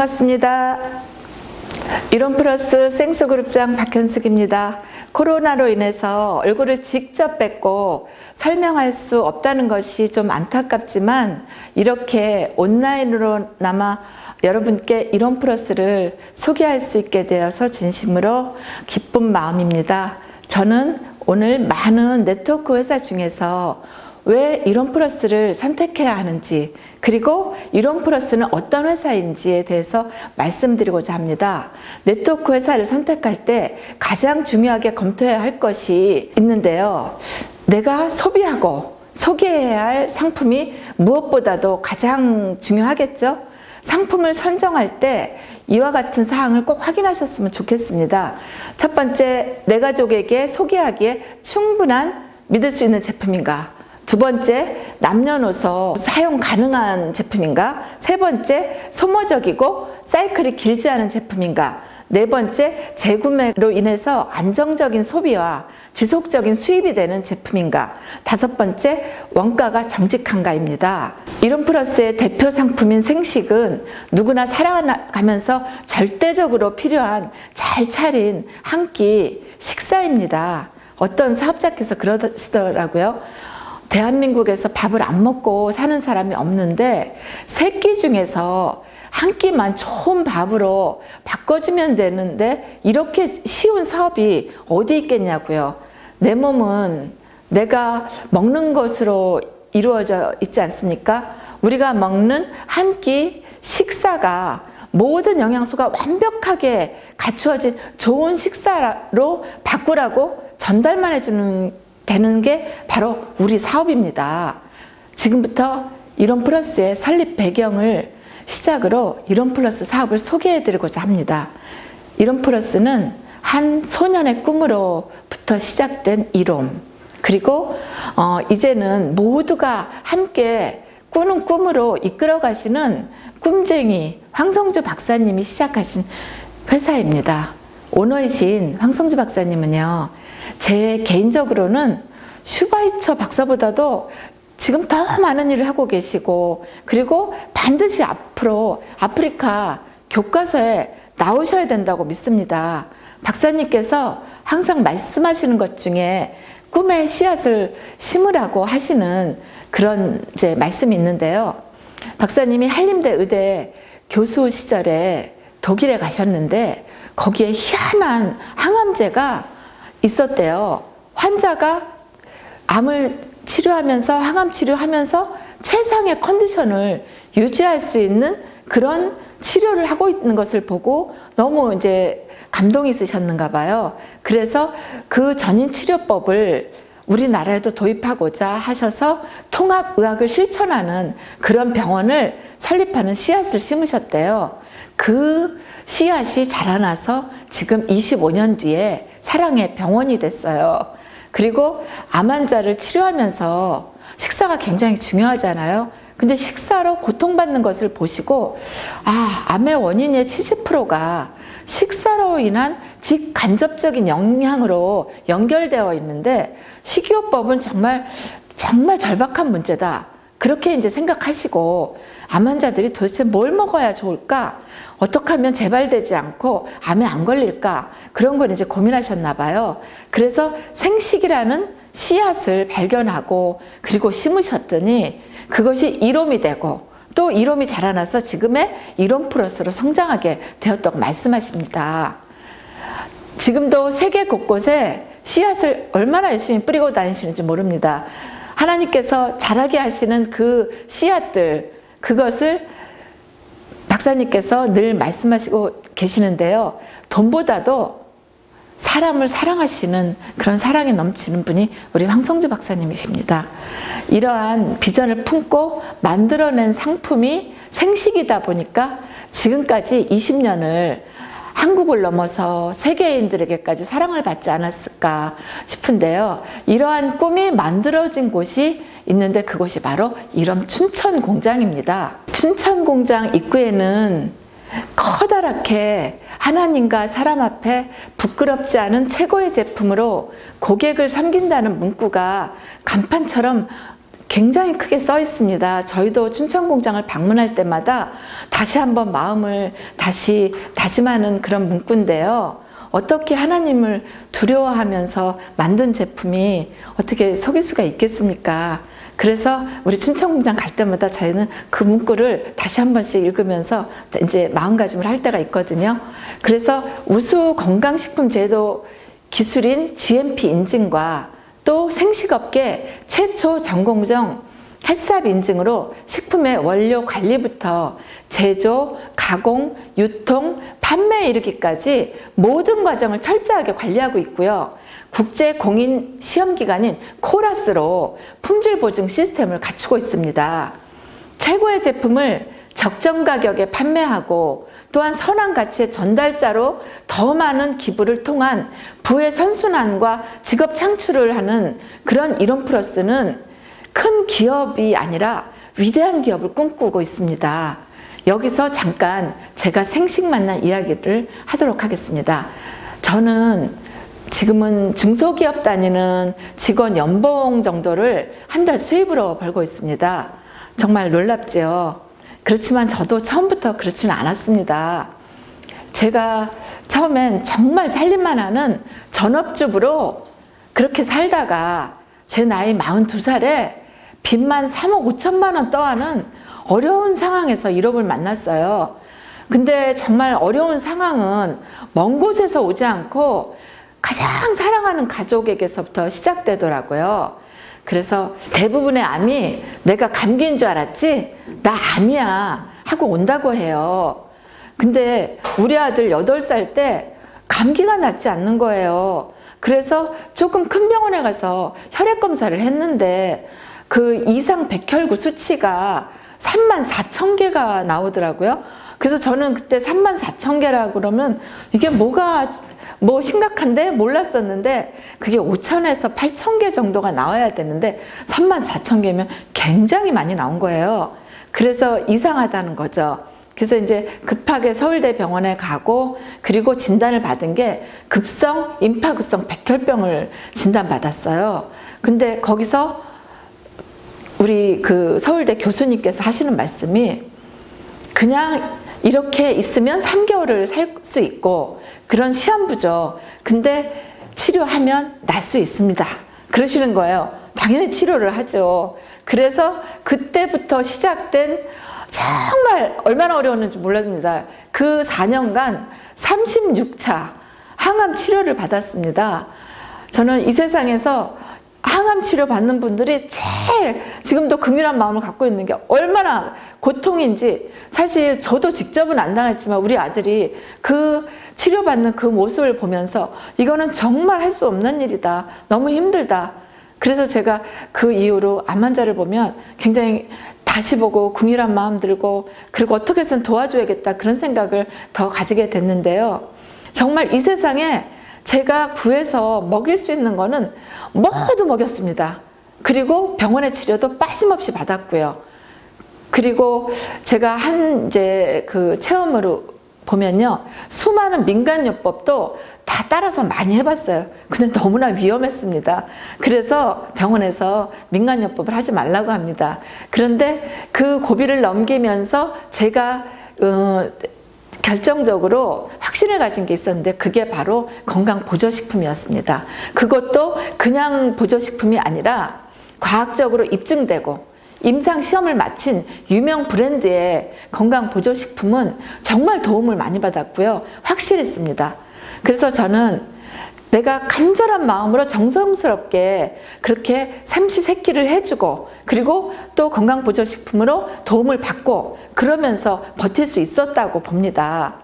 반갑습니다. 이론플러스 생수그룹장 박현숙입니다. 코로나로 인해서 얼굴을 직접 뵙고 설명할 수 없다는 것이 좀 안타깝지만 이렇게 온라인으로나마 여러분께 이론플러스를 소개할 수 있게 되어서 진심으로 기쁜 마음입니다. 저는 오늘 많은 네트워크 회사 중에서 왜 이론플러스를 선택해야 하는지, 그리고 이론플러스는 어떤 회사인지에 대해서 말씀드리고자 합니다. 네트워크 회사를 선택할 때 가장 중요하게 검토해야 할 것이 있는데요. 내가 소비하고 소개해야 할 상품이 무엇보다도 가장 중요하겠죠? 상품을 선정할 때 이와 같은 사항을 꼭 확인하셨으면 좋겠습니다. 첫 번째, 내 가족에게 소개하기에 충분한 믿을 수 있는 제품인가? 두 번째, 남녀노소 사용 가능한 제품인가? 세 번째, 소모적이고 사이클이 길지 않은 제품인가? 네 번째, 재구매로 인해서 안정적인 소비와 지속적인 수입이 되는 제품인가? 다섯 번째, 원가가 정직한가입니다. 이론플러스의 대표 상품인 생식은 누구나 살아가면서 절대적으로 필요한 잘 차린 한 끼 식사입니다. 어떤 사업자께서 그러시더라고요. 대한민국에서 밥을 안 먹고 사는 사람이 없는데 세 끼 중에서 한 끼만 좋은 밥으로 바꿔주면 되는데 이렇게 쉬운 사업이 어디 있겠냐고요. 내 몸은 내가 먹는 것으로 이루어져 있지 않습니까? 우리가 먹는 한 끼 식사가 모든 영양소가 완벽하게 갖추어진 좋은 식사로 바꾸라고 전달만 해주는 되는 게 바로 우리 사업입니다. 지금부터 이론플러스의 설립 배경을 시작으로 이론플러스 사업을 소개해 드리고자 합니다. 이론플러스는 한 소년의 꿈으로부터 시작된 이론, 그리고 이제는 모두가 함께 꾸는 꿈으로 이끌어 가시는 꿈쟁이 황성주 박사님이 시작하신 회사입니다. 오너이신 황성주 박사님은요, 제 개인적으로는 슈바이처 박사보다도 지금 더 많은 일을 하고 계시고, 그리고 반드시 앞으로 아프리카 교과서에 나오셔야 된다고 믿습니다. 박사님께서 항상 말씀하시는 것 중에 꿈의 씨앗을 심으라고 하시는 그런 이제 말씀이 있는데요. 박사님이 한림대 의대 교수 시절에 독일에 가셨는데 거기에 희한한 항암제가 있었대요. 환자가 암을 치료하면서 항암 치료하면서 최상의 컨디션을 유지할 수 있는 그런 치료를 하고 있는 것을 보고 너무 이제 감동이 있으셨는가 봐요. 그래서 그 전인 치료법을 우리나라에도 도입하고자 하셔서 통합의학을 실천하는 그런 병원을 설립하는 씨앗을 심으셨대요. 그 씨앗이 자라나서 지금 25년 뒤에 사랑의 병원이 됐어요. 그리고 암 환자를 치료하면서 식사가 굉장히 중요하잖아요. 근데 식사로 고통받는 것을 보시고, 암의 원인의 70%가 식사로 인한 직간접적인 영향으로 연결되어 있는데 식이요법은 정말 절박한 문제다. 그렇게 이제 생각하시고, 암 환자들이 도대체 뭘 먹어야 좋을까? 어떻게 하면 재발되지 않고 암에 안 걸릴까? 그런 걸 이제 고민하셨나 봐요. 그래서 생식이라는 씨앗을 발견하고 그리고 심으셨더니 그것이 이롬이 되고 또 이롬이 자라나서 지금의 이론플러스로 성장하게 되었다고 말씀하십니다. 지금도 세계 곳곳에 씨앗을 얼마나 열심히 뿌리고 다니시는지 모릅니다. 하나님께서 자라게 하시는 그 씨앗들, 그것을 박사님께서 늘 말씀하시고 계시는데요. 돈보다도 사람을 사랑하시는 그런 사랑이 넘치는 분이 우리 황성주 박사님이십니다. 이러한 비전을 품고 만들어낸 상품이 생식이다 보니까 지금까지 20년을 한국을 넘어서 세계인들에게까지 사랑을 받지 않았을까 싶은데요. 이러한 꿈이 만들어진 곳이 있는데 그곳이 바로 이런 춘천공장입니다. 춘천공장 입구에는 커다랗게 하나님과 사람 앞에 부끄럽지 않은 최고의 제품으로 고객을 섬긴다는 문구가 간판처럼 굉장히 크게 써 있습니다. 저희도 춘천공장을 방문할 때마다 다시 한번 마음을 다시 다짐하는 그런 문구인데요. 어떻게 하나님을 두려워하면서 만든 제품이 어떻게 속일 수가 있겠습니까? 그래서 우리 춘천공장 갈 때마다 저희는 그 문구를 다시 한 번씩 읽으면서 이제 마음가짐을 할 때가 있거든요. 그래서 우수 건강식품 제도 기술인 GMP 인증과 또 생식업계 최초 전공정 햇삽 인증으로 식품의 원료 관리부터 제조, 가공, 유통, 판매에 이르기까지 모든 과정을 철저하게 관리하고 있고요. 국제 공인 시험기관인 코라스로 품질 보증 시스템을 갖추고 있습니다. 최고의 제품을 적정 가격에 판매하고 또한 선한 가치의 전달자로 더 많은 기부를 통한 부의 선순환과 직업 창출을 하는 그런 이론 플러스는 큰 기업이 아니라 위대한 기업을 꿈꾸고 있습니다. 여기서 잠깐 제가 생식 만난 이야기를 하도록 하겠습니다. 저는 지금은 중소기업 다니는 직원 연봉 정도를 한 달 수입으로 벌고 있습니다. 정말 놀랍지요. 그렇지만 저도 처음부터 그렇지는 않았습니다. 제가 처음엔 정말 살림만 하는 전업주부로 그렇게 살다가 제 나이 42살에 빚만 3억 5천만 원 떠하는 어려운 상황에서 1업을 만났어요. 근데 정말 어려운 상황은 먼 곳에서 오지 않고 가장 사랑하는 가족에게서부터 시작되더라고요. 그래서 대부분의 암이 내가 감기인 줄 알았지? 나 암이야 하고 온다고 해요. 근데 우리 아들 8살 때 감기가 낫지 않는 거예요. 그래서 조금 큰 병원에 가서 혈액 검사를 했는데 그 이상 백혈구 수치가 34,000개가 나오더라고요. 그래서 저는 그때 34,000개라 그러면 이게 뭐가 뭐 심각한데 몰랐었는데 그게 5,000에서 8,000개 정도가 나와야 되는데 34,000개면 굉장히 많이 나온 거예요. 그래서 이상하다는 거죠. 그래서 이제 급하게 서울대 병원에 가고 그리고 진단을 받은 게 급성 임파구성 백혈병을 진단받았어요. 근데 거기서 우리 그 서울대 교수님께서 하시는 말씀이 그냥 이렇게 있으면 3개월을 살 수 있고 그런 시한부죠. 근데 치료하면 날 수 있습니다. 그러시는 거예요. 당연히 치료를 하죠. 그래서 그때부터 시작된 정말 얼마나 어려웠는지 몰랍니다. 그 4년간 36차 항암 치료를 받았습니다. 저는 이 세상에서 항암 치료 받는 분들이 제일 지금도 긍휼한 마음을 갖고 있는 게 얼마나 고통인지 사실 저도 직접은 안 당했지만 우리 아들이 그 치료받는 그 모습을 보면서 이거는 정말 할 수 없는 일이다. 너무 힘들다. 그래서 제가 그 이후로 암 환자를 보면 굉장히 다시 보고 긍휼한 마음 들고 그리고 어떻게 해서는 도와줘야겠다 그런 생각을 더 가지게 됐는데요. 정말 이 세상에 제가 구해서 먹일 수 있는 거는 모두 먹였습니다. 그리고 병원의 치료도 빠짐없이 받았고요. 그리고 제가 이제 그 체험으로 보면요. 수많은 민간요법도 다 따라서 많이 해봤어요. 근데 너무나 위험했습니다. 그래서 병원에서 민간요법을 하지 말라고 합니다. 그런데 그 고비를 넘기면서 제가 결정적으로 확신을 가진 게 있었는데 그게 바로 건강보조식품이었습니다. 그것도 그냥 보조식품이 아니라 과학적으로 입증되고 임상시험을 마친 유명 브랜드의 건강보조식품은 정말 도움을 많이 받았고요. 확실했습니다. 그래서 저는 내가 간절한 마음으로 정성스럽게 그렇게 삼시세끼를 해주고 그리고 또 건강보조식품으로 도움을 받고 그러면서 버틸 수 있었다고 봅니다.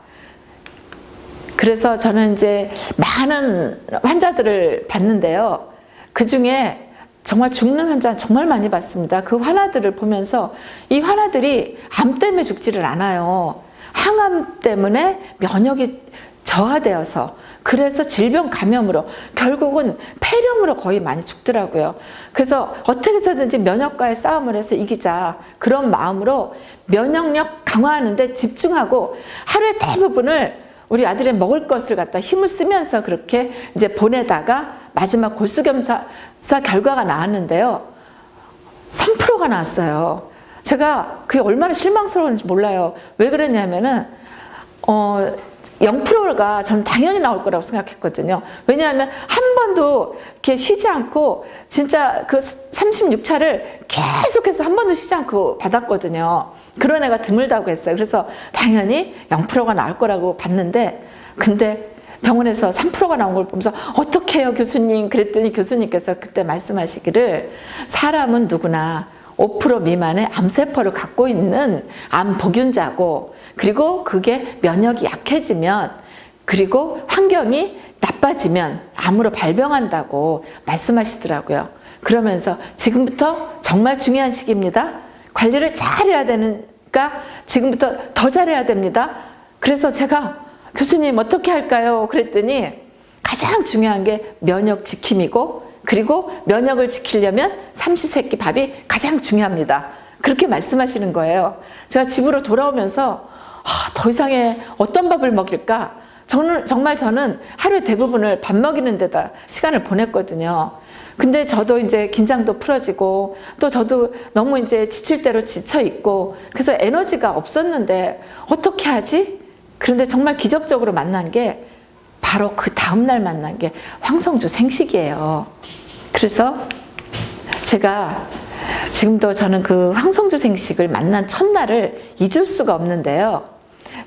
그래서 저는 이제 많은 환자들을 봤는데요. 그 중에 정말 죽는 환자 정말 많이 봤습니다. 그 환자들을 보면서 이 환자들이 암 때문에 죽지를 않아요. 항암 때문에 면역이 저하되어서 그래서 질병 감염으로 결국은 폐렴으로 거의 많이 죽더라고요. 그래서 어떻게 해서든지 면역과의 싸움을 해서 이기자 그런 마음으로 면역력 강화하는 데 집중하고 하루의 대부분을 우리 아들의 먹을 것을 갖다 힘을 쓰면서 그렇게 이제 보내다가 마지막 골수검사 결과가 나왔는데요. 3%가 나왔어요. 제가 그게 얼마나 실망스러운지 몰라요. 왜 그랬냐면은 0%가 전 당연히 나올 거라고 생각했거든요. 왜냐하면 한 번도 이렇게 쉬지 않고 진짜 그 36차를 계속해서 한 번도 쉬지 않고 받았거든요. 그런 애가 드물다고 했어요. 그래서 당연히 0%가 나올 거라고 봤는데, 근데 병원에서 3%가 나온 걸 보면서 어떻게 해요 교수님? 그랬더니 교수님께서 그때 말씀하시기를, 사람은 누구나 5% 미만의 암세포를 갖고 있는 암 복균자고, 그리고 그게 면역이 약해지면, 그리고 환경이 나빠지면 암으로 발병한다고 말씀하시더라고요. 그러면서 지금부터 정말 중요한 시기입니다. 관리를 잘해야 되니까 지금부터 더 잘해야 됩니다. 그래서 제가 교수님 어떻게 할까요? 그랬더니 가장 중요한 게 면역 지킴이고, 그리고 면역을 지키려면 삼시세끼 밥이 가장 중요합니다. 그렇게 말씀하시는 거예요. 제가 집으로 돌아오면서 더 이상의 어떤 밥을 먹일까? 정말 저는 하루의 대부분을 밥 먹이는 데다 시간을 보냈거든요. 근데 저도 이제 긴장도 풀어지고, 또 저도 너무 이제 지칠 대로 지쳐 있고, 그래서 에너지가 없었는데 어떻게 하지? 그런데 정말 기적적으로 만난 게 바로 그 다음날 만난 게 황성주 생식이에요. 그래서 제가 지금도 저는 그 황성주 생식을 만난 첫날을 잊을 수가 없는데요.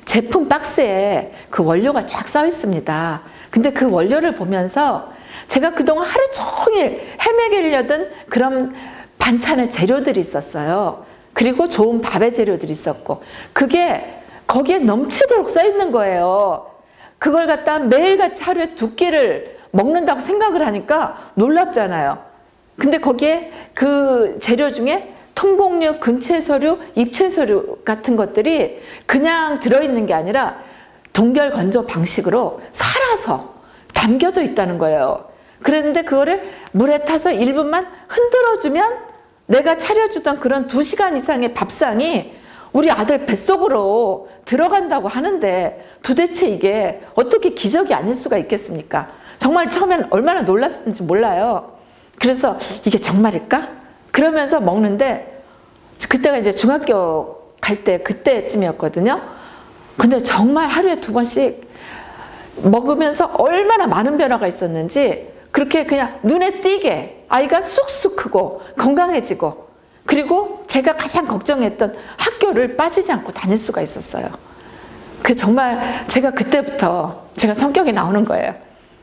제품 박스에 그 원료가 쫙 써 있습니다. 근데 그 원료를 보면서 제가 그동안 하루 종일 헤매기려던 그런 반찬의 재료들이 있었어요. 그리고 좋은 밥의 재료들이 있었고, 그게 거기에 넘치도록 써 있는 거예요. 그걸 갖다 매일같이 하루에 2끼를 먹는다고 생각을 하니까 놀랍잖아요. 근데 거기에 그 재료 중에 통곡류, 근채소류, 잎채소류 같은 것들이 그냥 들어있는 게 아니라 동결 건조 방식으로 살아서 담겨져 있다는 거예요. 그랬는데 그거를 물에 타서 1분만 흔들어주면 내가 차려주던 그런 2시간 이상의 밥상이 우리 아들 뱃속으로 들어간다고 하는데, 도대체 이게 어떻게 기적이 아닐 수가 있겠습니까? 정말 처음엔 얼마나 놀랐는지 몰라요. 그래서 이게 정말일까? 그러면서 먹는데, 그때가 이제 중학교 갈 때 그때쯤이었거든요. 근데 정말 하루에 2번씩 먹으면서 얼마나 많은 변화가 있었는지, 그렇게 그냥 눈에 띄게 아이가 쑥쑥 크고 건강해지고, 그리고 제가 가장 걱정했던 학교를 빠지지 않고 다닐 수가 있었어요. 그 정말 제가 그때부터 제가 성격이 나오는 거예요.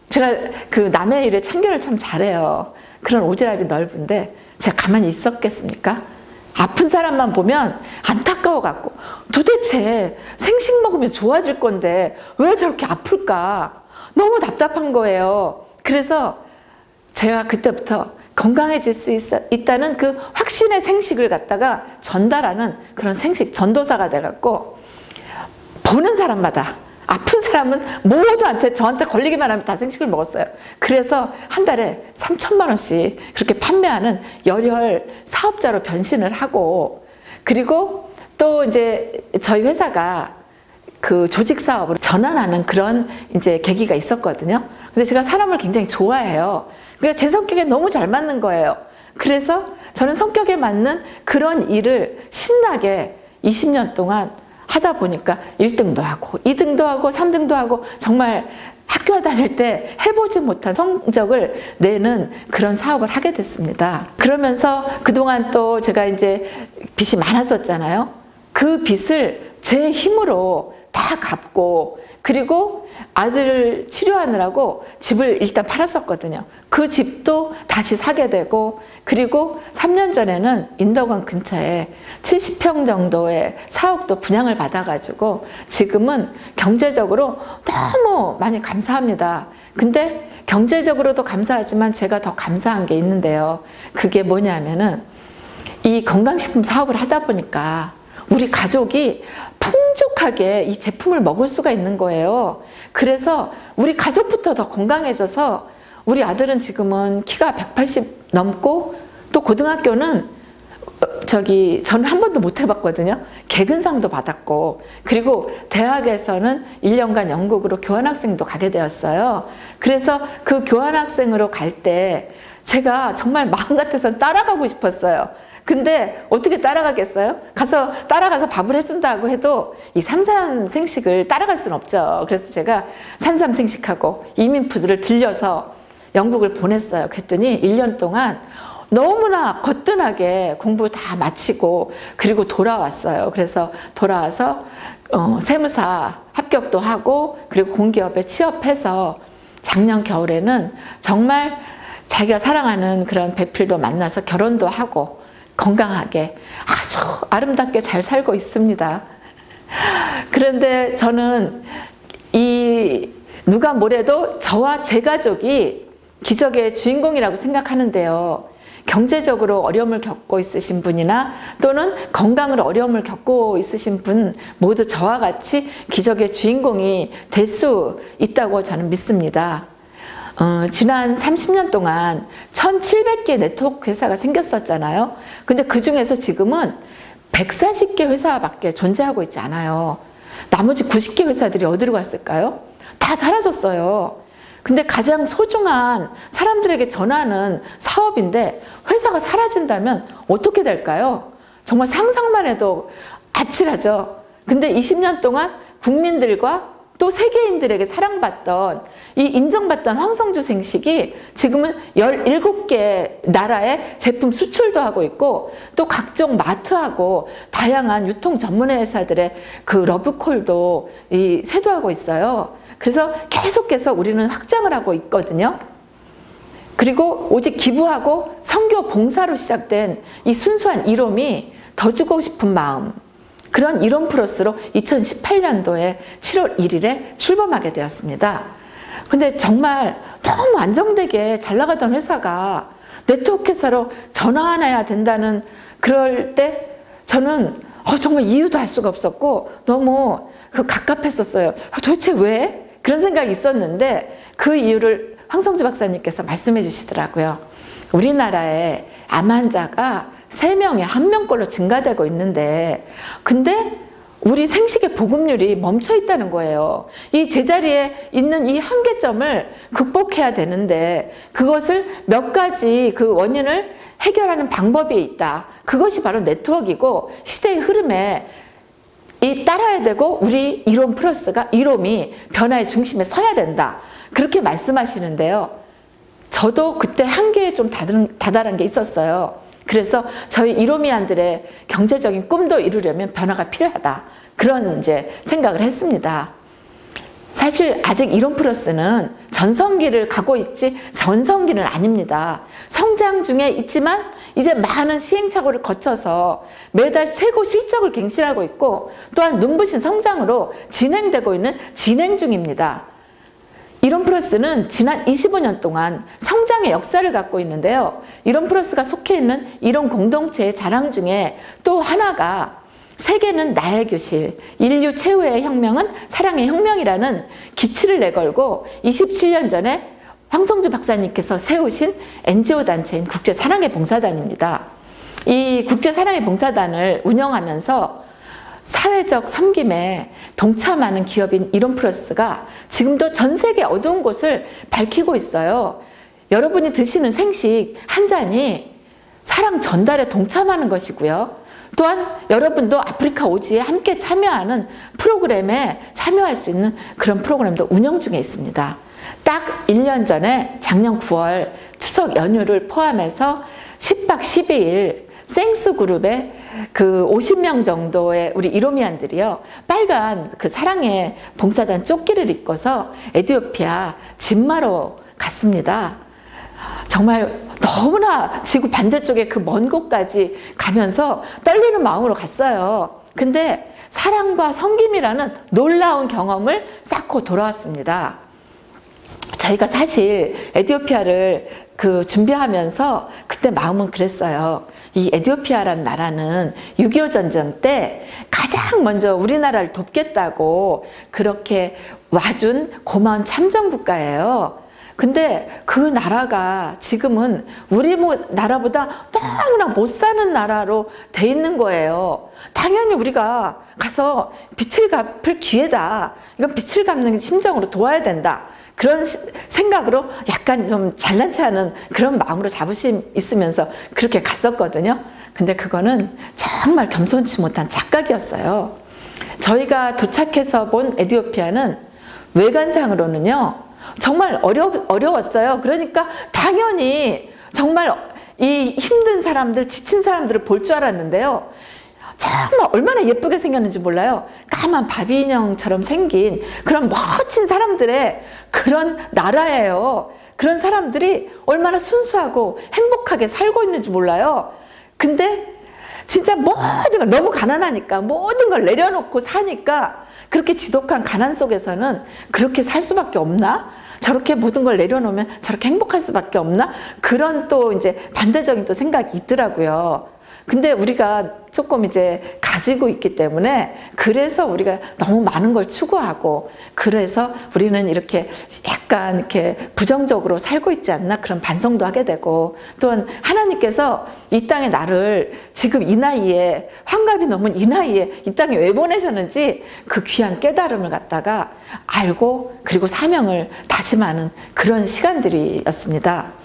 제가 그 남의 일에 참견을 참 잘해요. 그런 오지랖이 넓은데 제가 가만히 있었겠습니까? 아픈 사람만 보면 안타까워 갖고, 도대체 생식 먹으면 좋아질 건데 왜 저렇게 아플까? 너무 답답한 거예요. 그래서 제가 그때부터 건강해질 수 있다는 그 확신의 생식을 갖다가 전달하는 그런 생식 전도사가 돼갖고, 보는 사람마다, 아픈 사람은 모두한테 저한테 걸리기만 하면 다 생식을 먹었어요. 그래서 한 달에 3천만 원씩 그렇게 판매하는 열혈 사업자로 변신을 하고, 그리고 또 이제 저희 회사가 그 조직 사업으로 전환하는 그런 이제 계기가 있었거든요. 근데 제가 사람을 굉장히 좋아해요. 그러니까 제 성격에 너무 잘 맞는 거예요. 그래서 저는 성격에 맞는 그런 일을 신나게 20년 동안 하다 보니까 1등도 하고 2등도 하고 3등도 하고, 정말 학교 다닐 때 해보지 못한 성적을 내는 그런 사업을 하게 됐습니다. 그러면서 그동안 또 제가 이제 빚이 많았었잖아요. 그 빚을 제 힘으로 다 갚고, 그리고 아들을 치료하느라고 집을 일단 팔았었거든요. 그 집도 다시 사게 되고, 그리고 3년 전에는 인덕원 근처에 70평 정도의 사옥도 분양을 받아가지고 지금은 경제적으로 너무 많이 감사합니다. 근데 경제적으로도 감사하지만 제가 더 감사한 게 있는데요. 그게 뭐냐면은 이 건강식품 사업을 하다 보니까 우리 가족이 풍족하게 이 제품을 먹을 수가 있는 거예요. 그래서 우리 가족부터 더 건강해져서, 우리 아들은 지금은 키가 180 넘고, 또 고등학교는 저는 한 번도 못 해봤거든요. 개근상도 받았고, 그리고 대학에서는 1년간 영국으로 교환학생도 가게 되었어요. 그래서 그 교환학생으로 갈 때 제가 정말 마음 같아서 따라가고 싶었어요. 근데 어떻게 따라가겠어요? 따라가서 밥을 해준다고 해도 이 산삼생식을 따라갈 수는 없죠. 그래서 제가 산삼생식하고 이민푸드를 들려서 영국을 보냈어요. 그랬더니 1년 동안 너무나 거뜬하게 공부 다 마치고 그리고 돌아왔어요. 그래서 돌아와서 세무사 합격도 하고 그리고 공기업에 취업해서 작년 겨울에는 정말 자기가 사랑하는 그런 배필도 만나서 결혼도 하고 건강하게 아주 아름답게 잘 살고 있습니다. 그런데 저는 누가 뭐래도 저와 제 가족이 기적의 주인공이라고 생각하는데요. 경제적으로 어려움을 겪고 있으신 분이나 또는 건강으로 어려움을 겪고 있으신 분 모두 저와 같이 기적의 주인공이 될 수 있다고 저는 믿습니다. 지난 30년 동안 1,700개 네트워크 회사가 생겼었잖아요. 근데 그 중에서 지금은 140개 회사밖에 존재하고 있지 않아요. 나머지 90개 회사들이 어디로 갔을까요? 다 사라졌어요. 근데 가장 소중한 사람들에게 전하는 사업인데 회사가 사라진다면 어떻게 될까요? 정말 상상만 해도 아찔하죠. 근데 20년 동안 국민들과 또 세계인들에게 사랑받던 이 인정받던 황성주 생식이 지금은 17개 나라에 제품 수출도 하고 있고 또 각종 마트하고 다양한 유통 전문 회사들의 그 러브콜도 세도하고 있어요. 그래서 계속해서 우리는 확장을 하고 있거든요. 그리고 오직 기부하고 선교 봉사로 시작된 이 순수한 이롬이 더 주고 싶은 마음, 그런 이론 플러스로 2018년도에 7월 1일에 출범하게 되었습니다. 근데 정말 너무 안정되게 잘 나가던 회사가 네트워크 회사로 전환해야 된다는 그럴 때 저는 정말 이유도 알 수가 없었고 너무 갑갑했었어요. 도대체 왜? 그런 생각이 있었는데 그 이유를 황성주 박사님께서 말씀해 주시더라고요. 우리나라에 암 환자가 3명에 1명꼴로 증가되고 있는데 근데 우리 생식의 보급률이 멈춰 있다는 거예요. 이 제자리에 있는 이 한계점을 극복해야 되는데 그것을 몇 가지 그 원인을 해결하는 방법이 있다. 그것이 바로 네트워크이고 시대의 흐름에 따라야 되고 우리 이론 플러스가 이롬이 변화의 중심에 서야 된다. 그렇게 말씀하시는데요. 저도 그때 한계에 좀 다다른 게 있었어요. 그래서 저희 이로미안들의 경제적인 꿈도 이루려면 변화가 필요하다. 그런 이제 생각을 했습니다. 사실 아직 이론 플러스는 전성기를 가고 있지 전성기는 아닙니다. 성장 중에 있지만 이제 많은 시행착오를 거쳐서 매달 최고 실적을 갱신하고 있고 또한 눈부신 성장으로 진행되고 있는 진행 중입니다. 이론 플러스는 지난 25년 동안 성장의 역사를 갖고 있는데요. 이론 플러스가 속해 있는 이론 공동체의 자랑 중에 또 하나가 세계는 나의 교실, 인류 최후의 혁명은 사랑의 혁명이라는 기치를 내걸고 27년 전에 황성주 박사님께서 세우신 NGO 단체인 국제사랑의 봉사단입니다. 이 국제사랑의 봉사단을 운영하면서 사회적 섬김에 동참하는 기업인 이론 플러스가 지금도 전 세계 어두운 곳을 밝히고 있어요. 여러분이 드시는 생식 한 잔이 사랑 전달에 동참하는 것이고요. 또한 여러분도 아프리카 오지에 함께 참여하는 프로그램에 참여할 수 있는 그런 프로그램도 운영 중에 있습니다. 딱 1년 전에 작년 9월 추석 연휴를 포함해서 10박 12일 생스 그룹의 그 50명 정도의 우리 이로미안들이요. 빨간 그 사랑의 봉사단 조끼를 입고서 에티오피아 진마로 갔습니다. 정말 너무나 지구 반대쪽에 그 먼 곳까지 가면서 떨리는 마음으로 갔어요. 근데 사랑과 섬김이라는 놀라운 경험을 쌓고 돌아왔습니다. 저희가 사실 에티오피아를 준비하면서 그때 마음은 그랬어요. 이 에티오피아라는 나라는 6.25 전쟁 때 가장 먼저 우리나라를 돕겠다고 그렇게 와준 고마운 참전국가예요. 근데 그 나라가 지금은 우리 나라보다 너무나 못 사는 나라로 돼 있는 거예요. 당연히 우리가 가서 빚을 갚을 기회다. 이건 빚을 갚는 심정으로 도와야 된다. 그런 생각으로 약간 좀 잘난 체하는 그런 마음으로 자부심 있으면서 그렇게 갔었거든요. 근데 그거는 정말 겸손치 못한 착각이었어요. 저희가 도착해서 본 에티오피아는 외관상으로는요, 정말 어려웠어요. 그러니까 당연히 정말 이 힘든 사람들, 지친 사람들을 볼 줄 알았는데요. 정말 얼마나 예쁘게 생겼는지 몰라요. 까만 바비 인형처럼 생긴 그런 멋진 사람들의 그런 나라예요. 그런 사람들이 얼마나 순수하고 행복하게 살고 있는지 몰라요. 근데 진짜 모든 걸 너무 가난하니까 모든 걸 내려놓고 사니까 그렇게 지독한 가난 속에서는 그렇게 살 수밖에 없나? 저렇게 모든 걸 내려놓으면 저렇게 행복할 수밖에 없나? 그런 또 이제 반대적인 또 생각이 있더라고요. 근데 우리가 조금 이제 가지고 있기 때문에 그래서 우리가 너무 많은 걸 추구하고 그래서 우리는 이렇게 약간 이렇게 부정적으로 살고 있지 않나 그런 반성도 하게 되고 또한 하나님께서 이 땅에 나를 지금 이 나이에 환갑이 넘은 이 나이에 이 땅에 왜 보내셨는지 그 귀한 깨달음을 갖다가 알고 그리고 사명을 다짐하는 그런 시간들이었습니다.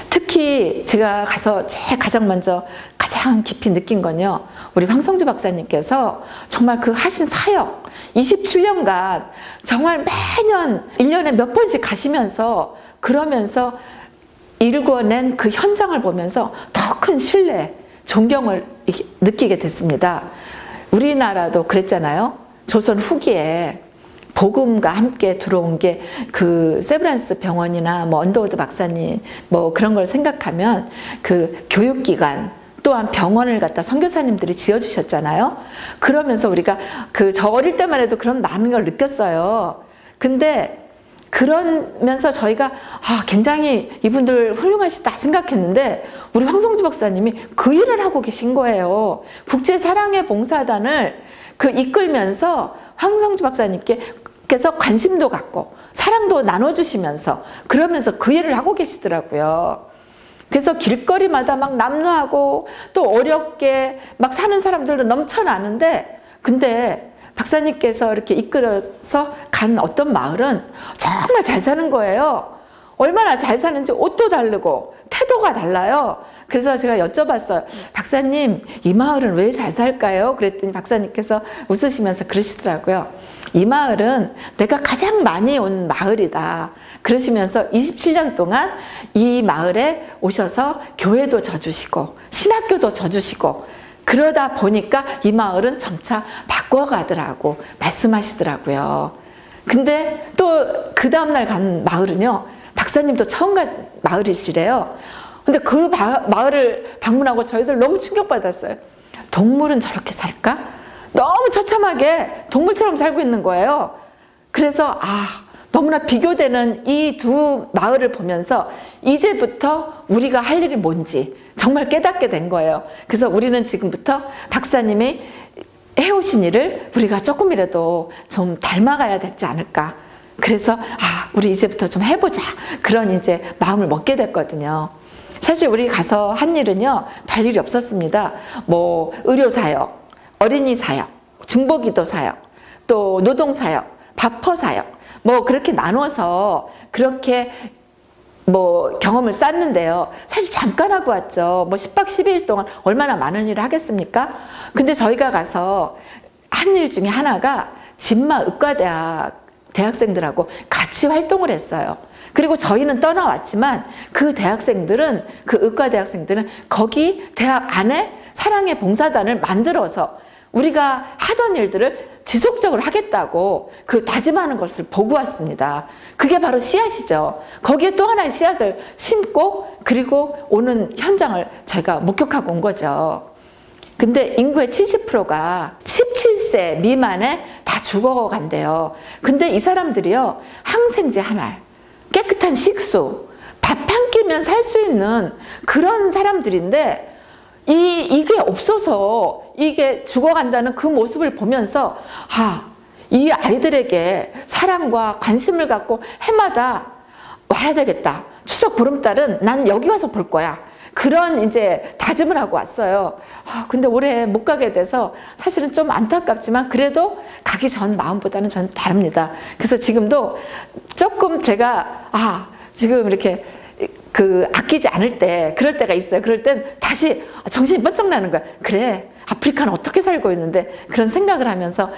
특히 제가 가서 제일 가장 먼저 가장 깊이 느낀 건요, 우리 황성주 박사님께서 정말 그 하신 사역 27년간 정말 매년 1년에 몇 번씩 가시면서 그러면서 일궈낸 그 현장을 보면서 더 큰 신뢰, 존경을 느끼게 됐습니다. 우리나라도 그랬잖아요. 조선 후기에 복음과 함께 들어온 게 그 세브란스 병원이나 뭐 언더우드 박사님 뭐 그런 걸 생각하면 그 교육기관 또한 병원을 갖다 선교사님들이 지어주셨잖아요. 그러면서 우리가 저 어릴 때만 해도 그런 많은 걸 느꼈어요. 근데 그러면서 저희가 굉장히 이분들 훌륭하시다 생각했는데 우리 황성주 박사님이 그 일을 하고 계신 거예요. 국제사랑의 봉사단을 이끌면서 황성주 박사님께서 관심도 갖고 사랑도 나눠주시면서 그러면서 그 일을 하고 계시더라고요. 그래서 길거리마다 막 남루하고 또 어렵게 막 사는 사람들도 넘쳐나는데 근데 박사님께서 이렇게 이끌어서 간 어떤 마을은 정말 잘 사는 거예요. 얼마나 잘 사는지 옷도 다르고 태도가 달라요. 그래서 제가 여쭤봤어요. 박사님, 이 마을은 왜 잘 살까요? 그랬더니 박사님께서 웃으시면서 그러시더라고요. 이 마을은 내가 가장 많이 온 마을이다. 그러시면서 27년 동안 이 마을에 오셔서 교회도 져주시고 신학교도 져주시고 그러다 보니까 이 마을은 점차 바꿔가더라고 말씀하시더라고요. 근데 또 그 다음날 간 마을은요, 박사님도 처음 간 마을이시래요. 근데 그 마을을 방문하고 저희들 너무 충격받았어요. 동물은 저렇게 살까? 너무 처참하게 동물처럼 살고 있는 거예요. 그래서 너무나 비교되는 이 두 마을을 보면서 이제부터 우리가 할 일이 뭔지 정말 깨닫게 된 거예요. 그래서 우리는 지금부터 박사님이 해오신 일을 우리가 조금이라도 좀 닮아가야 되지 않을까. 그래서 우리 이제부터 좀 해보자. 그런 이제 마음을 먹게 됐거든요. 사실 우리 가서 한 일은요, 별 일이 없었습니다. 뭐 의료사역, 어린이사역, 중보기도 사역, 또 노동사역, 바퍼사역, 뭐 그렇게 나눠서 그렇게 뭐 경험을 쌓는데요. 사실 잠깐 하고 왔죠. 뭐 10박 12일 동안 얼마나 많은 일을 하겠습니까? 근데 저희가 가서 한 일 중에 하나가 진마 의과대학 대학생들하고 같이 활동을 했어요. 그리고 저희는 떠나왔지만 그 대학생들은, 그 의과 대학생들은 거기 대학 안에 사랑의 봉사단을 만들어서 우리가 하던 일들을 지속적으로 하겠다고 그 다짐하는 것을 보고 왔습니다. 그게 바로 씨앗이죠. 거기에 또 하나의 씨앗을 심고 그리고 오는 현장을 제가 목격하고 온 거죠. 근데 인구의 70%가 17세 미만에 다 죽어간대요. 근데 이 사람들이요, 항생제 한 알, 깨끗한 식수, 밥 한 끼면 살 수 있는 그런 사람들인데 이게 없어서 이게 죽어간다는 그 모습을 보면서 이 아이들에게 사랑과 관심을 갖고 해마다 와야 되겠다. 추석 보름달은 난 여기 와서 볼 거야. 그런 이제 다짐을 하고 왔어요. 근데 올해 못 가게 돼서 사실은 좀 안타깝지만 그래도 가기 전 마음보다는 전 다릅니다. 그래서 지금도 조금 제가 지금 이렇게 아끼지 않을 때, 그럴 때가 있어요. 그럴 땐 다시 정신이 번쩍 나는 거야. 그래, 아프리카는 어떻게 살고 있는데, 그런 생각을 하면서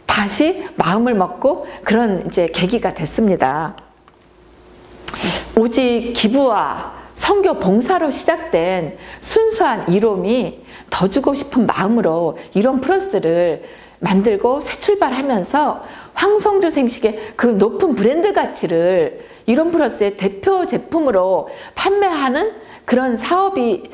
다시 마음을 먹고 그런 이제 계기가 됐습니다. 오직 기부와 선교 봉사로 시작된 순수한 이롬이 더 주고 싶은 마음으로 이롬 플러스를 만들고 새 출발하면서 황성주 생식의 그 높은 브랜드 가치를 이롬 플러스의 대표 제품으로 판매하는 그런 사업이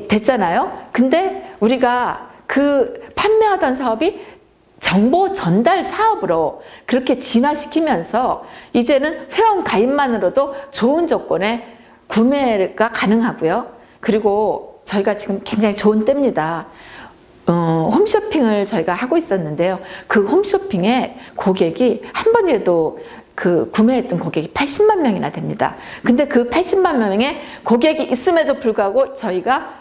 됐잖아요. 근데 우리가 그 판매하던 사업이 정보 전달 사업으로 그렇게 진화시키면서 이제는 회원 가입만으로도 좋은 조건에 구매가 가능하고요. 그리고 저희가 지금 굉장히 좋은 때입니다. 홈쇼핑을 저희가 하고 있었는데요. 그 홈쇼핑에 고객이 한 번이라도 구매했던 고객이 80만 명이나 됩니다. 근데 그 80만 명의 고객이 있음에도 불구하고 저희가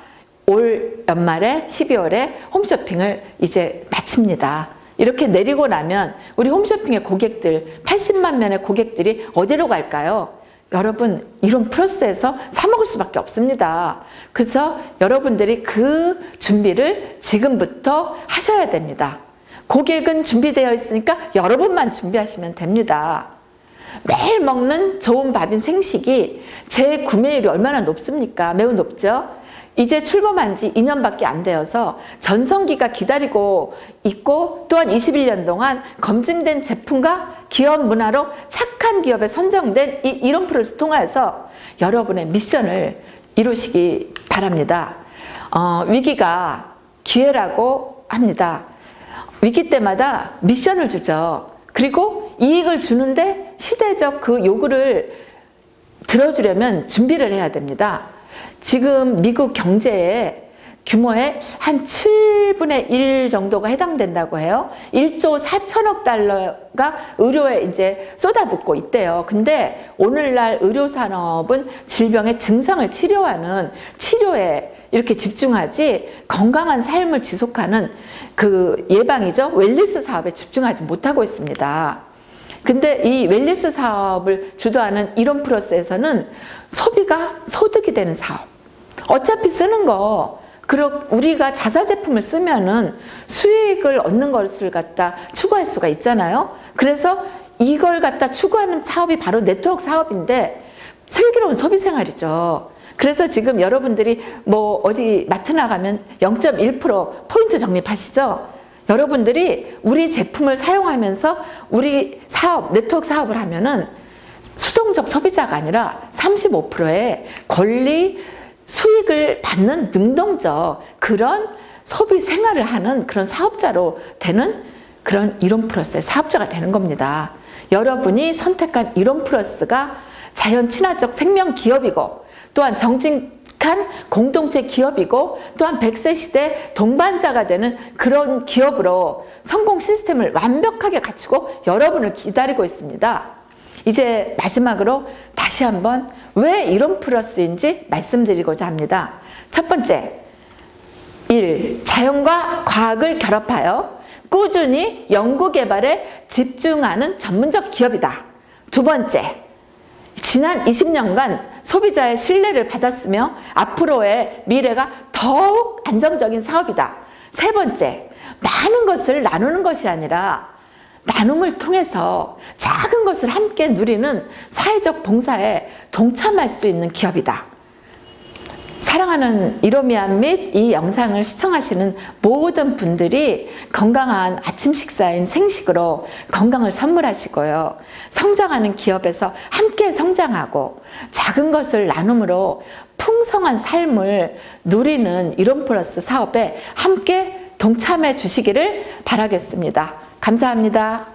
올 연말에 12월에 홈쇼핑을 이제 마칩니다. 이렇게 내리고 나면 우리 홈쇼핑의 고객들, 80만 명의 고객들이 어디로 갈까요? 여러분, 이론 플러스에서 사 먹을 수밖에 없습니다. 그래서 여러분들이 그 준비를 지금부터 하셔야 됩니다. 고객은 준비되어 있으니까 여러분만 준비하시면 됩니다. 매일 먹는 좋은 밥인 생식이 재구매율이 얼마나 높습니까? 매우 높죠? 이제 출범한 지 2년밖에 안 되어서 전성기가 기다리고 있고 또한 21년 동안 검증된 제품과 기업 문화로 착한 기업에 선정된 이 이론 플러스 통해서 여러분의 미션을 이루시기 바랍니다. 위기가 기회라고 합니다. 위기 때마다 미션을 주죠. 그리고 이익을 주는데 시대적 그 요구를 들어주려면 준비를 해야 됩니다. 지금 미국 경제의 규모의 한 7분의 1 정도가 해당된다고 해요. 1조 4천억 달러가 의료에 이제 쏟아붓고 있대요. 근데 오늘날 의료 산업은 질병의 증상을 치료하는 치료에 이렇게 집중하지 건강한 삶을 지속하는 그 예방이죠. 웰니스 사업에 집중하지 못하고 있습니다. 근데 이 웰니스 사업을 주도하는 이론 플러스에서는 소비가 소득이 되는 사업. 어차피 쓰는 거, 우리가 자사 제품을 쓰면은 수익을 얻는 것을 갖다 추구할 수가 있잖아요. 그래서 이걸 갖다 추구하는 사업이 바로 네트워크 사업인데 슬기로운 소비 생활이죠. 그래서 지금 여러분들이 뭐 어디 마트 나가면 0.1% 포인트 적립하시죠? 여러분들이 우리 제품을 사용하면서 우리 사업, 네트워크 사업을 하면은 수동적 소비자가 아니라 35%의 권리, 수익을 받는 능동적 그런 소비 생활을 하는 그런 사업자로 되는 그런 이론 플러스의 사업자가 되는 겁니다. 여러분이 선택한 이론 플러스가 자연 친화적 생명 기업이고 또한 정직한 공동체 기업이고 또한 100세 시대 동반자가 되는 그런 기업으로 성공 시스템을 완벽하게 갖추고 여러분을 기다리고 있습니다. 이제 마지막으로 다시 한번 왜 이론 플러스인지 말씀드리고자 합니다. 첫 번째, 1. 자연과 과학을 결합하여 꾸준히 연구개발에 집중하는 전문적 기업이다. 두 번째, 지난 20년간 소비자의 신뢰를 받았으며 앞으로의 미래가 더욱 안정적인 사업이다. 세 번째, 많은 것을 나누는 것이 아니라 나눔을 통해서 작은 것을 함께 누리는 사회적 봉사에 동참할 수 있는 기업이다. 사랑하는 이로미안 및 이 영상을 시청하시는 모든 분들이 건강한 아침 식사인 생식으로 건강을 선물하시고요. 성장하는 기업에서 함께 성장하고 작은 것을 나눔으로 풍성한 삶을 누리는 이론 플러스 사업에 함께 동참해 주시기를 바라겠습니다. 감사합니다.